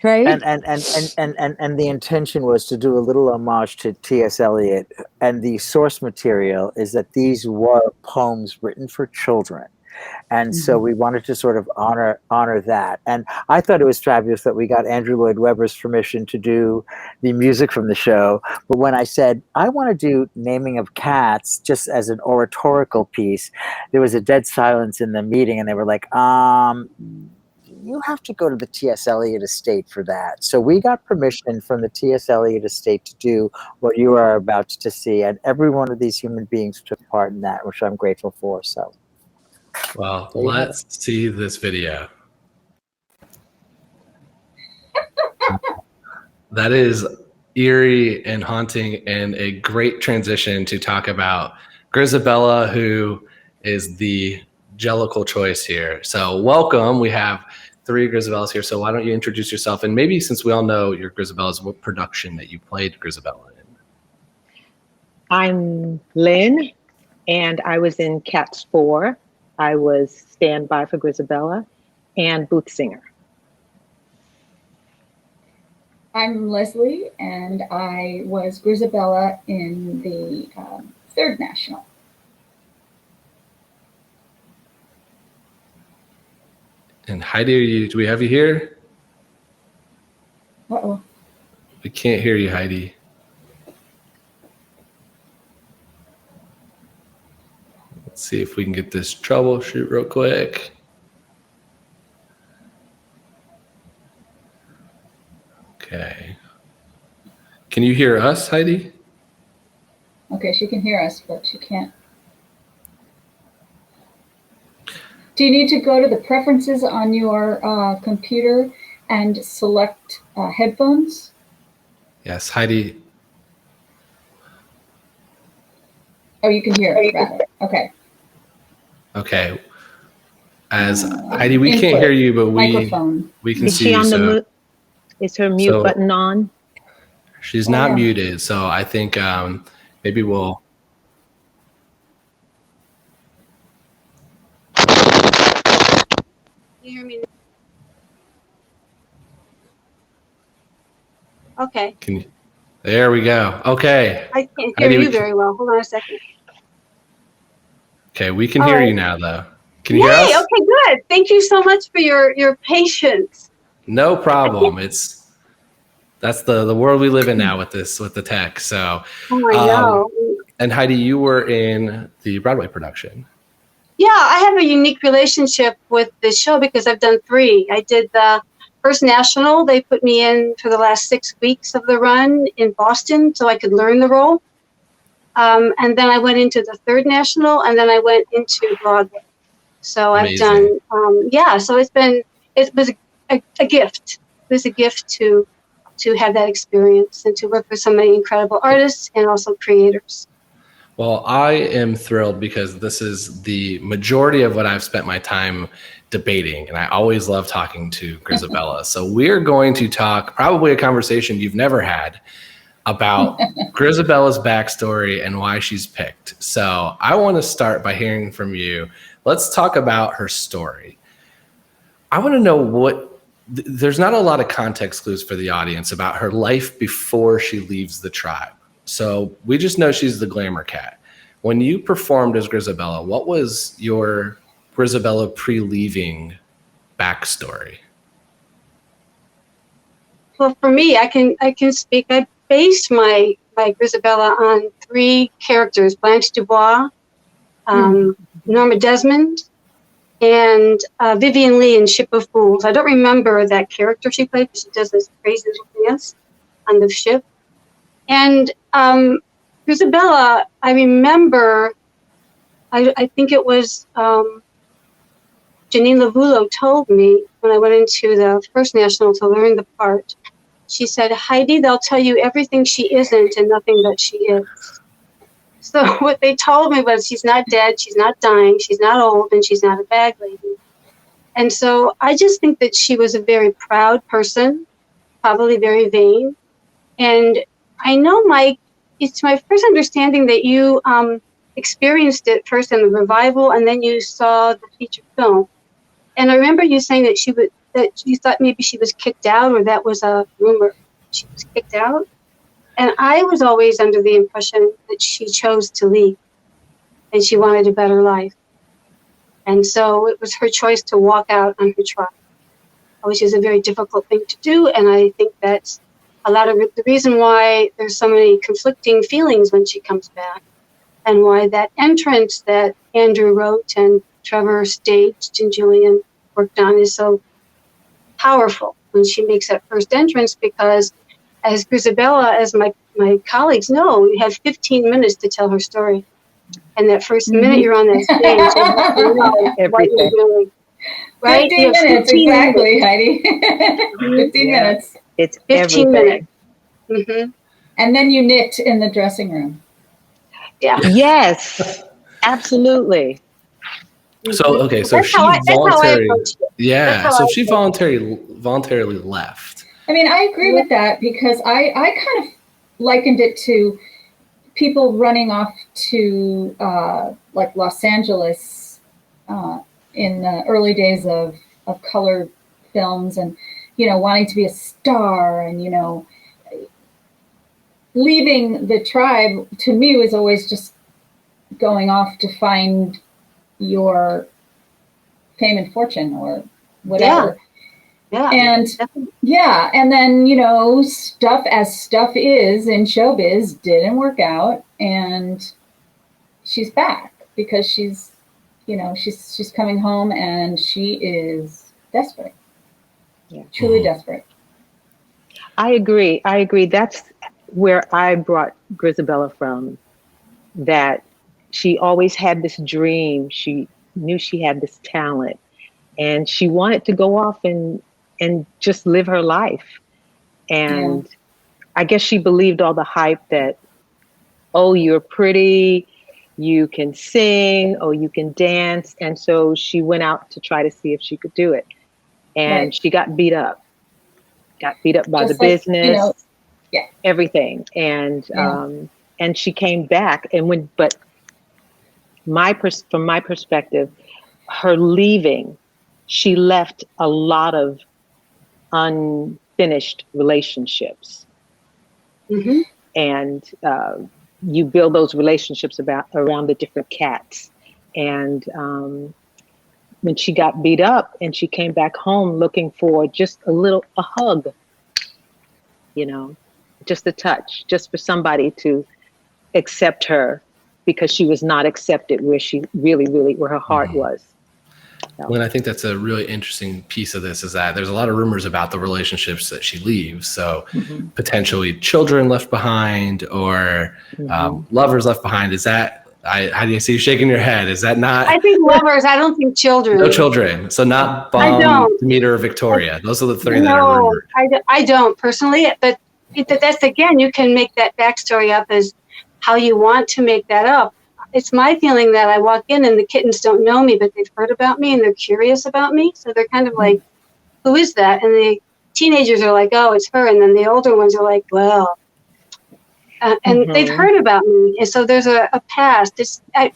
Right. And the intention was to do a little homage to T.S. Eliot, and the source material is that these were poems written for children. And so we wanted to sort of honor that. And I thought it was fabulous that we got Andrew Lloyd Webber's permission to do the music from the show. But when I said, I want to do naming of cats just as an oratorical piece, there was a dead silence in the meeting, and they were like, you have to go to the T.S. Eliot estate for that. So we got permission from the T.S. Eliot estate to do what you are about to see. And every one of these human beings took part in that, which I'm grateful for. So, well, let's see this video. That is eerie and haunting, and a great transition to talk about Grizabella, who is the Jellicle choice here. So welcome. We have 3 Grizabellas here. So why don't you introduce yourself? And maybe, since we all know your Grizabellas, what production that you played Grizabella in? I'm Lyn, and I was in Cats 4. I was standby for Grizabella and booth singer. I'm Leslie, and I was Grizabella in the 3rd National. And Heidi, do we have you here? Uh-oh. We can't hear you, Heidi. Let's see if we can get this troubleshoot real quick. Okay. Can you hear us, Heidi? Okay, she can hear us, but she can't. Do you need to go to the preferences on your computer and select headphones? Yes, Heidi. Oh, you can hear it, rather. Okay. Okay. As Heidi, we can't hear you, but we can Is see she you. on the So mute? Is her mute button on? she's not muted, so I think maybe we'll. You hear me? Okay. There we go. Okay. I can't hear you very well. Hold on a second. Okay, we can hear you now, though. Can you Yay, hear us? okay, good. Thank you so much for your patience. No problem. That's the world we live in now with the tech. So, Oh, I know. And Heidi, you were in the Broadway production. Yeah, I have a unique relationship with this show because I've done 3. I did the first national. They put me in for the last 6 weeks of the run in Boston so I could learn the role. And then I went into the 3rd national, and then I went into Broadway. So Amazing. I've done, so it was a gift. It was a gift to have that experience and to work with so many incredible artists and also creators. Well, I am thrilled because this is the majority of what I've spent my time debating, and I always love talking to Grizabella. So we're going to talk probably a conversation you've never had about Grizabella's backstory and why she's picked. So I want to start by hearing from you. Let's talk about her story. I want to know there's not a lot of context clues for the audience about her life before she leaves the tribe. So we just know she's the Glamour Cat. When you performed as Grizabella, what was your Grizabella pre-leaving backstory? Well, for me, I can speak. I based my Grizabella on 3 characters: Blanche Dubois, Norma Desmond, and Vivian Lee in Ship of Fools. I don't remember that character she played, but she does this crazy little dance on the ship. And Grizabella, I remember, I think it was Janine Lavulo told me when I went into the first national to learn the part. She said, Heidi, they'll tell you everything she isn't and nothing that she is. So what they told me was she's not dead, she's not dying, she's not old, and she's not a bag lady. And so I just think that she was a very proud person, probably very vain. And I know, Mike, it's my first understanding that you experienced it first in the revival, and then you saw the feature film. And I remember you saying that that you thought maybe she was kicked out, or that was a rumor. She was kicked out. And I was always under the impression that she chose to leave and she wanted a better life. And so it was her choice to walk out on her tribe, which is a very difficult thing to do. And I think that's a lot of the reason why there's so many conflicting feelings when she comes back, and why that entrance that Andrew wrote and Trevor staged and Julian worked on is so powerful when she makes that first entrance, because as Grizabella, as my colleagues know, you have 15 minutes to tell her story. And that first minute you're on that stage, you know what you're doing. Right? 15 minutes, exactly, Heidi. 15 minutes. It's 15 minutes. Mm-hmm. And then you knit in the dressing room. Yeah. Yes, absolutely. So, okay, so she voluntarily left. I mean, I agree with that, because I kind of likened it to people running off to like Los Angeles in the early days of color films, and, you know, wanting to be a star, and, you know, leaving the tribe to me was always just going off to find your fame and fortune or whatever. Yeah. And then, you know, stuff is in showbiz didn't work out, and she's back. because she's coming home and she is desperate. Yeah. Truly desperate. I agree. That's where I brought Grizabella from, that she always had this dream. She knew she had this talent, and she wanted to go off and just live her life. And I guess she believed all the hype that, oh, you're pretty, you can sing, oh, you can dance. And so she went out to try to see if she could do it. And she got beat up by just the business, everything. And she came back, and from my perspective, her leaving, she left a lot of unfinished relationships. Mm-hmm. And you build those relationships around the different cats. And when she got beat up and she came back home looking for just a hug, just a touch, just for somebody to accept her, because she was not accepted where she really where her heart was. Well, and I think that's a really interesting piece of this, is that there's a lot of rumors about the relationships that she leaves. So potentially children left behind, or lovers left behind. Is that, how do you see you shaking your head? Is that not? I think lovers. I don't think children. No children. So not Baum, Demeter, or Victoria. Those are the three that are rumored. I don't personally, but that's, again, you can make that backstory up as how you want to make that up. It's my feeling that I walk in and the kittens don't know me, but they've heard about me and they're curious about me. So they're kind of like, who is that? And the teenagers are like, oh, it's her. And then the older ones are like, well, and they've heard about me. And so there's a past.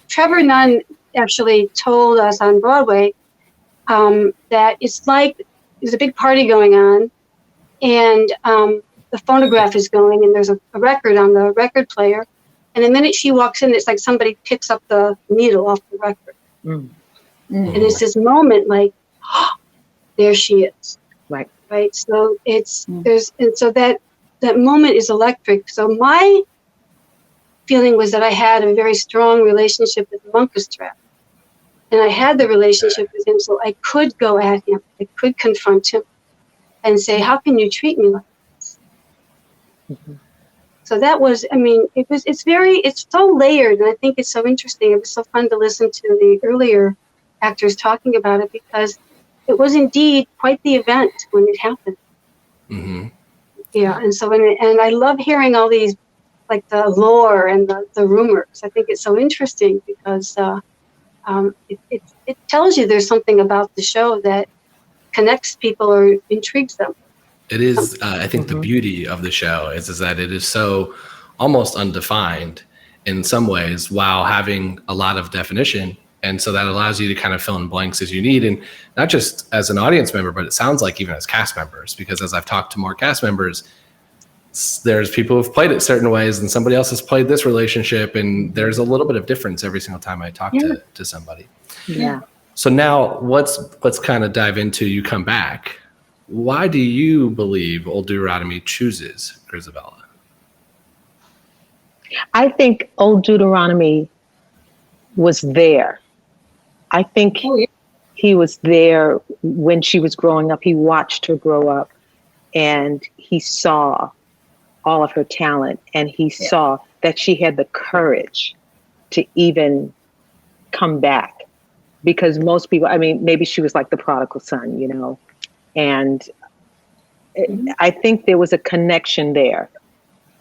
Trevor Nunn actually told us on Broadway that it's like there's a big party going on, and the phonograph is going, and there's a record on the record player. And the minute she walks in, it's like somebody picks up the needle off the record. And it's this moment like, oh, there she is. Right. So so that moment is electric. So my feeling was that I had a very strong relationship with Munkustrap. And I had the relationship with him, so I could go at him. I could confront him and say, how can you treat me like this? So that was, it's so layered, and I think it's so interesting. It was so fun to listen to the earlier actors talking about it, because it was indeed quite the event when it happened. Yeah, and so, and I love hearing all these, like the lore and the rumors. I think it's so interesting because it tells you there's something about the show that connects people or intrigues them. It is, I think the beauty of the show is that it is so almost undefined in some ways, while having a lot of definition. And so that allows you to kind of fill in blanks as you need. And not just as an audience member, but it sounds like even as cast members, because as I've talked to more cast members, there's people who've played it certain ways and somebody else has played this relationship. And there's a little bit of difference every single time I talk to somebody. Yeah. So now let's kind of dive into You Come Back. Why do you believe Old Deuteronomy chooses Grizabella? I think Old Deuteronomy was there. I think he was there when she was growing up. He watched her grow up, and he saw all of her talent, and he saw that she had the courage to even come back. Because most people, maybe she was like the prodigal son, and I think there was a connection there,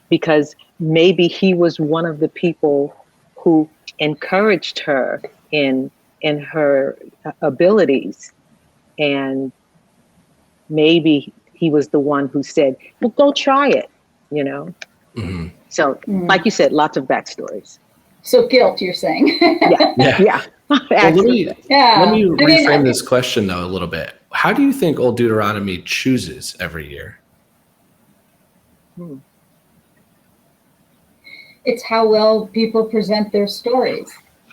because maybe he was one of the people who encouraged her in her abilities, and maybe he was the one who said, well, go try it, So like you said, lots of backstories. So guilt, you're saying? Yeah. Well, let me reframe this question though a little bit. How do you think Old Deuteronomy chooses every year? It's how well people present their stories.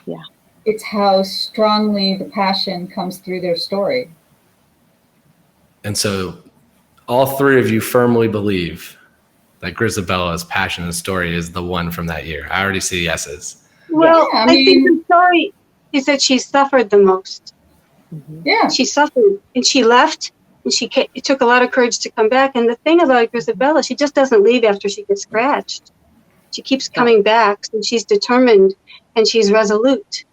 Yeah. It's how strongly the passion comes through their story. And so all three of you firmly believe that Grizabella's passion and story is the one from that year. I already see yeses. Well, I think the story, He said she suffered the most. Yeah. She suffered, and she left, and it took a lot of courage to come back. And the thing about Grizabella, she just doesn't leave after she gets scratched. She keeps coming back, and she's determined, and she's resolute.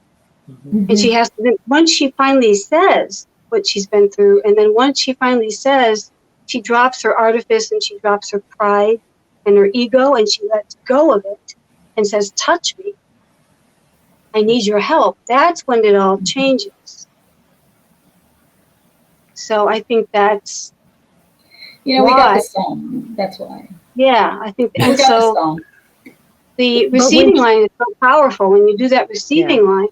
And she has to, once she finally says what she's been through, and then once she finally says, she drops her artifice and she drops her pride and her ego, and she lets go of it and says, touch me. I need your help. That's when it all changes. So I think that's we got the song. That's why. Yeah, I think we got so. The song. The receiving line is so powerful. When you do that receiving line,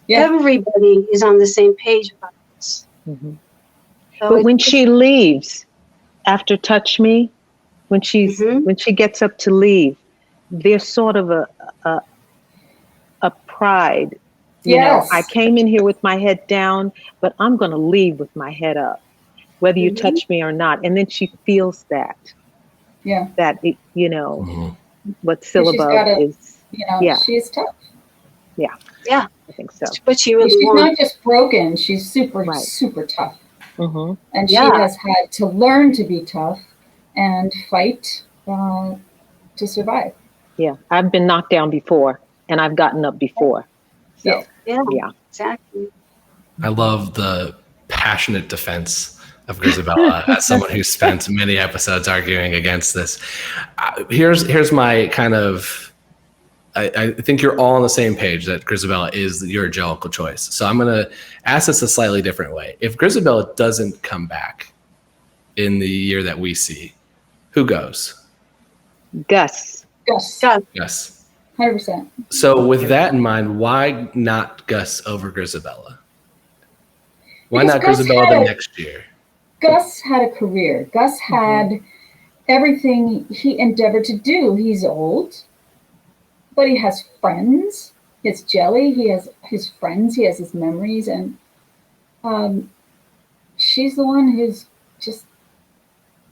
everybody is on the same page about this. So but when she leaves after Touch Me, when she gets up to leave, there's sort of a pride. You know, I came in here with my head down, but I'm going to leave with my head up, whether you touch me or not. And then she feels that. Yeah. That, what syllable is. She's tough. Yeah. Yeah. I think so. But she's not just broken. She's super tough. And she has had to learn to be tough and fight to survive. Yeah. I've been knocked down before, and I've gotten up before. So, yeah, exactly. I love the passionate defense of Grizabella as someone who spent many episodes arguing against this. Here's my kind of, I think you're all on the same page that Grizabella is your Jellicle choice. So I'm going to ask this a slightly different way. If Grizabella doesn't come back in the year that we see, who goes? Gus. 100%. So with that in mind, why not Gus over Grizabella? Why not Grizabella the next year? Gus had a career. Gus had everything he endeavored to do. He's old, but he has friends. He has Jelly. He has his friends. He has his memories. And she's the one who's just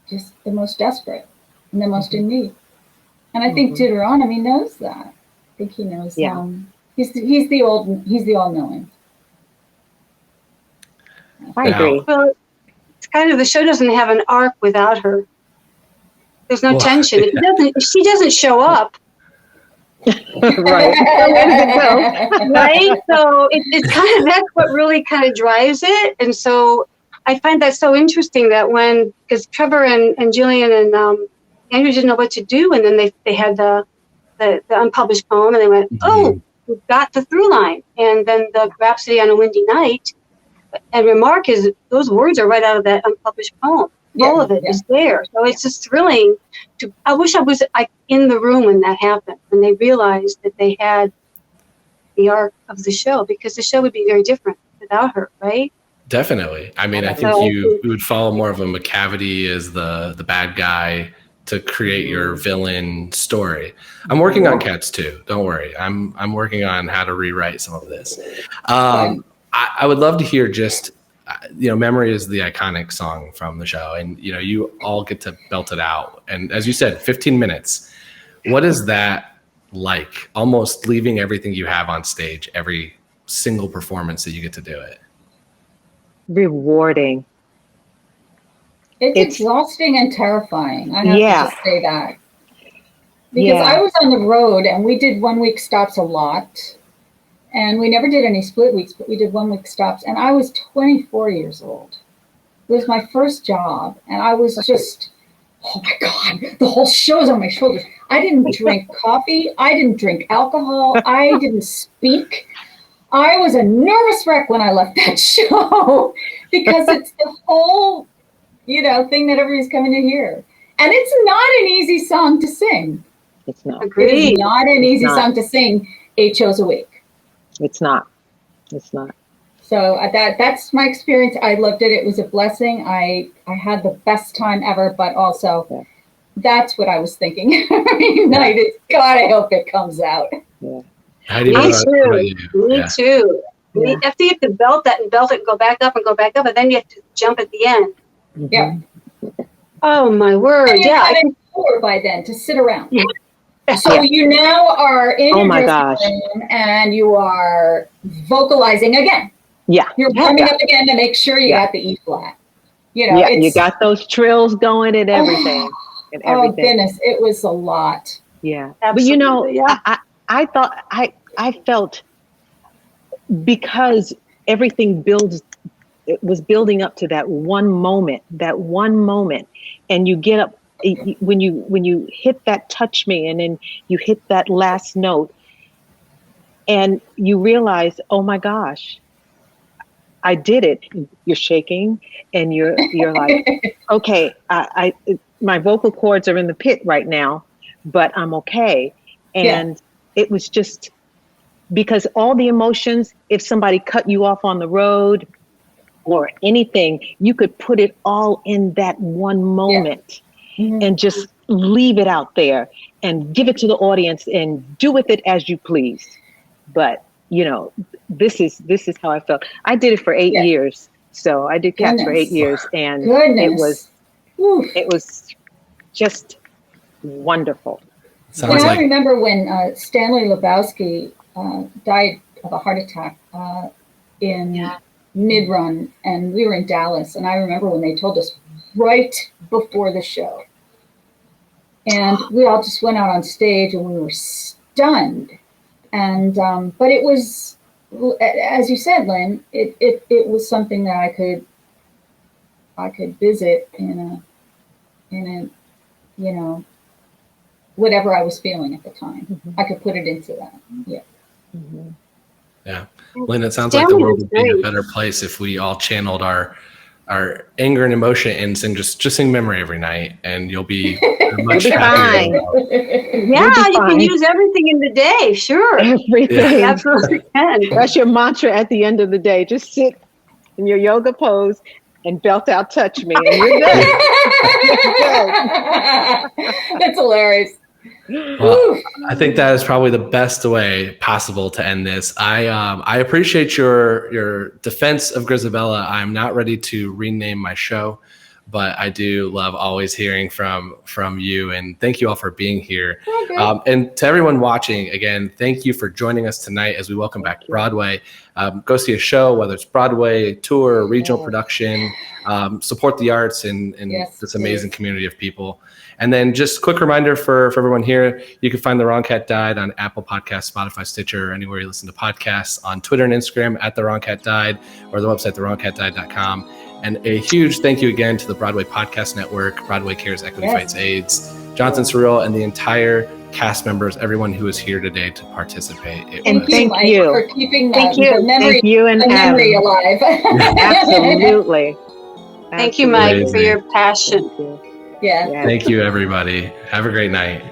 the most desperate and the most in need. And I think Deuteronomy knows that. I think he knows. He's the all-knowing. I agree. Well, it's kind of, the show doesn't have an arc without her. There's no tension. If she doesn't show up, right? So it's kind of, that's what really kind of drives it. And so I find that so interesting that because Trevor and Julian and Andrew didn't know what to do, and then they had the unpublished poem, and they went, oh, we've got the through line. And then the Rhapsody on a Windy Night, and remark is those words are right out of that unpublished poem. All of it is there. So it's just thrilling. I wish I was in the room when that happened, when they realized that they had the arc of the show, because the show would be very different without her, right? Definitely. I mean, I think you would follow more of a McCavity as the bad guy to create your villain story. I'm working on Cats too. Don't worry. I'm working on how to rewrite some of this. I would love to hear just, Memory is the iconic song from the show, and you all get to belt it out. And as you said, 15 minutes. What is that like? Almost leaving everything you have on stage, every single performance that you get to do it. Rewarding. It's exhausting and terrifying. I have to just say that. Because I was on the road and we did 1 week stops a lot. And we never did any split weeks, but we did 1 week stops. And I was 24 years old. It was my first job. And I was just, oh my God, the whole show's on my shoulders. I didn't drink coffee. I didn't drink alcohol. I didn't speak. I was a nervous wreck when I left that show because it's the whole thing that everybody's coming to hear. And it's not an easy song to sing. It's not. Agreed. It is not an easy song to sing 8 shows a week. It's not. It's not. So that's my experience. I loved it. It was a blessing. I had the best time ever, but also that's what I was thinking every night is, God, I hope it comes out. Yeah. Me too. Yeah. After you have to belt that and belt it and go back up, and then you have to jump at the end. Yeah. Oh my word! And you're kind of bored by then to sit around. So you now are in your my dressing room and you are vocalizing again. Yeah. You're warming up again to make sure you got the E flat. You know, you got those trills going and everything. Oh goodness, it was a lot. Yeah. Absolutely, But you know, yeah. I thought I felt, because everything it was building up to that one moment, and you get up when you hit that touch me, and then you hit that last note, and you realize, oh my gosh, I did it. You're shaking, and you're like, okay, my vocal cords are in the pit right now, but I'm okay. And it was just because all the emotions, if somebody cut you off on the road or anything, you could put it all in that one moment and just leave it out there and give it to the audience and do with it as you please. But, you know, this is how I felt. I did it for 8 years. So I did Cats for 8 years, and it was just wonderful. I remember when Stanley Lebowski died of a heart attack in mid-run, and we were in Dallas, and I remember when they told us right before the show, and we all just went out on stage and we were stunned. And but it was, as you said, Lyn, it was something that I could visit in a you know, whatever I was feeling at the time. I could put it into that. Yeah. Lyn, it sounds like the world would be a better place if we all channeled our anger and emotion and just sing Memory every night, and you'll be much happier. Yeah, you can use everything in the day. Sure. Everything. You absolutely can. That's your mantra at the end of the day. Just sit in your yoga pose and belt out Touch Me, and you're good. That's hilarious. Well, I think that is probably the best way possible to end this. I appreciate your defense of Grizabella. I'm not ready to rename my show, but I do love always hearing from you, and thank you all for being here. And to everyone watching, again, thank you for joining us tonight as we welcome back Broadway. Go see a show, whether it's Broadway, tour, regional production, support the arts and this amazing community of people. And then just quick reminder for everyone here, you can find The Wrong Cat Died on Apple Podcasts, Spotify, Stitcher, or anywhere you listen to podcasts, on Twitter and Instagram at The Wrong Cat Died, or the website thewrongcatdied.com. And a huge thank you again to the Broadway Podcast Network, Broadway Cares, Equity Fights AIDS, Jonathan Cerullo, and the entire cast members, everyone who is here today to participate. Thank you for keeping the memory alive. Absolutely. Thank you, Mike, for your passion. Yeah. Thank you, everybody. Have a great night.